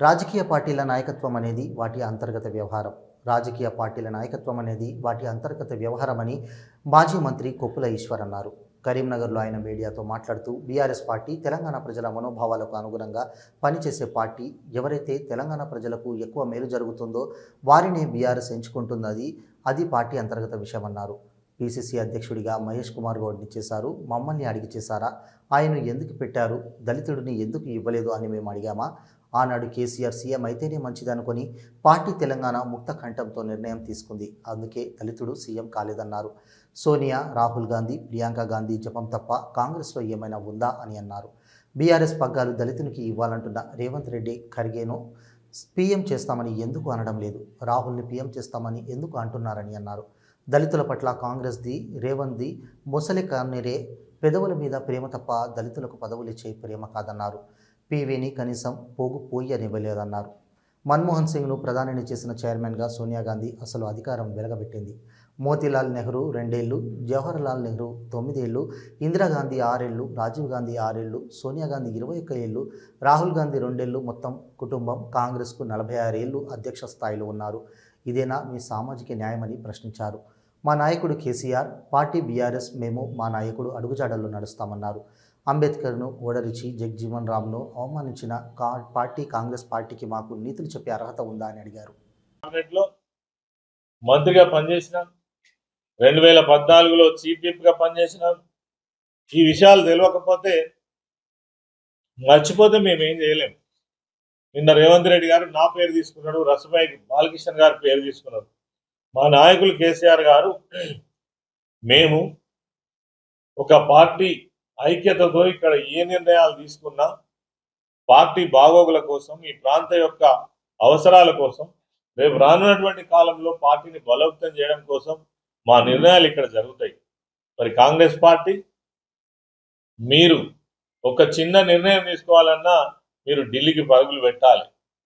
రాజకీయ పార్టీల నాయకత్వం అనేది వాటి అంతర్గత వ్యవహారం. రాజకీయ పార్టీల నాయకత్వం అనేది వాటి అంతర్గత వ్యవహారమని మాజీ మంత్రి కొప్పుల ఈశ్వర్ అన్నారు. కరీంనగర్లో ఆయన మీడియాతో మాట్లాడుతూ బీఆర్ఎస్ పార్టీ తెలంగాణ ప్రజల మనోభావాలకు అనుగుణంగా పనిచేసే పార్టీ. ఎవరైతే తెలంగాణ ప్రజలకు ఎక్కువ మేలు జరుగుతుందో వారినే బీఆర్ఎస్ ఎంచుకుంటున్నది. అది పార్టీ అంతర్గత విషయమన్నారు. పీసీసీ అధ్యక్షుడిగా మహేష్ కుమార్ గౌడ్ని చేశారు. మమ్మల్ని అడిగి చేశారా? ఆయన ఎందుకు పెట్టారు? దళితుడిని ఎందుకు ఇవ్వలేదు అని మేము అడిగామా? ఆనాడు కేసీఆర్ సీఎం అయితేనే మంచిదనుకొని పార్టీ తెలంగాణ ముక్త కంఠంతో నిర్ణయం తీసుకుంది. అందుకే దళితుడు సీఎం కాలేదన్నారు. సోనియా, రాహుల్ గాంధీ, ప్రియాంక గాంధీ జపం తప్ప కాంగ్రెస్లో ఏమైనా ఉందా అని అన్నారు. బీఆర్ఎస్ పగ్గాలు దళితునికి ఇవ్వాలంటున్న రేవంత్ రెడ్డి ఖర్గేను పీఎం చేస్తామని ఎందుకు అనడం లేదు? రాహుల్ని పీఎం చేస్తామని ఎందుకు అంటున్నారని అన్నారు. దళితుల పట్ల కాంగ్రెస్ది, రేవంత్ది మొసలి కన్నీరే. పెదవుల మీద ప్రేమ తప్ప దళితులకు పదవులిచ్చే ప్రేమ కాదన్నారు. పీవీని కనీసం పోయనివ్వలేదన్నారు. మన్మోహన్ సింగ్ను ప్రధానిని చేసిన చైర్మన్గా సోనియా గాంధీ అసలు అధికారం వెలగబెట్టింది. మోతీలాల్ నెహ్రూ 2 ఏళ్ళు, జవహర్లాల్ నెహ్రూ 9 ఏళ్ళు, ఇందిరాగాంధీ 6 ఏళ్ళు, రాజీవ్ గాంధీ 6 ఏళ్ళు, సోనియా గాంధీ 21 ఏళ్ళు, రాహుల్ గాంధీ 2 ఏళ్ళు, మొత్తం కుటుంబం కాంగ్రెస్కు 46 ఏళ్ళు అధ్యక్ష స్థాయిలో ఉన్నారు. ఇదేనా మీ సామాజిక న్యాయమని ప్రశ్నించారు. మా నాయకుడు కేసీఆర్, పార్టీ బీఆర్ఎస్, మేము మా నాయకుడు అడుగుజాడల్లో నడుస్తామన్నారు. అంబేద్కర్ను ఓడరిచి జగ్జీవన్ రామ్ను అవమానించిన పార్టీ కాంగ్రెస్ పార్టీకి మాకు నీతులు చెప్పే అర్హత ఉందా అని అడిగారు. మంత్రిగా పనిచేసిన 2014లో చీఫ్ విప్గా పనిచేసిన ఈ విషయాలు తెలియకపోతే మర్చిపోతే మేమేం చేయలేము. నిన్న రేవంత్ రెడ్డి గారు నా పేరు తీసుకున్నాడు, రసభాయ్ బాలకృష్ణ గారు పేరు తీసుకున్నారు. మా నాయకులు కేసీఆర్ గారు మేము ఒక పార్టీ ఐక్యతతో ఇక్కడ ఏ నిర్ణయాలు తీసుకున్నా పార్టీ బాగోగుల కోసం, ఈ ప్రాంత యొక్క అవసరాల కోసం, రేపు రానున్నటువంటి కాలంలో పార్టీని బలోపేతం చేయడం కోసం మా నిర్ణయాలు ఇక్కడ జరుగుతాయి. మరి కాంగ్రెస్ పార్టీ మీరు ఒక చిన్న నిర్ణయం తీసుకోవాలన్నా మీరు ఢిల్లీకి పరుగులు పెట్టాలి.